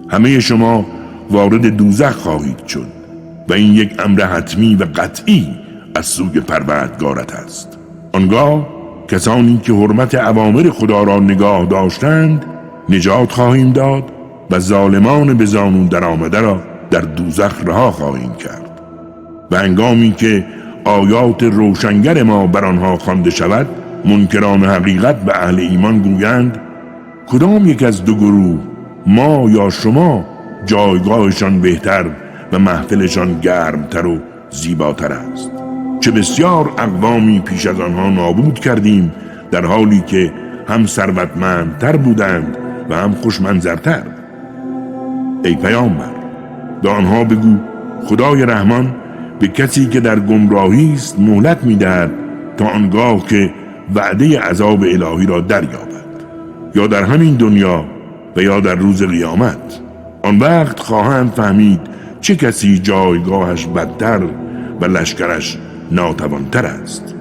همه شما وارد دوزخ خواهید شد و این یک امر حتمی و قطعی از سوی پروردگارت است. آنگاه کسانی که حرمت اوامر خدا را نگاه داشتند نجات خواهیم داد و ظالمان به زانو در آمده را در دوزخ رها خواهیم کرد. و هنگامی که آیات روشنگر ما بر آنها خوانده شود، منکران حقیقت و اهل ایمان گویند کدام یک از دو گروه، ما یا شما، جایگاهشان بهتر و محفلشان گرمتر و زیباتر است؟ چه بسیار اقوامی پیش از آنها نابود کردیم در حالی که هم ثروتمندتر بودند و هم خوشمنظرتر. ای پیامبر، به آنها بگو خدای رحمان به کسی که در گمراهی است مهلت می‌دهد تا آنگاه که وعده عذاب الهی را دریابد، یا در همین دنیا و یا در روز قیامت. آن وقت خواهند فهمید چه کسی جایگاهش بدتر و لشکرش ناتوانتر است.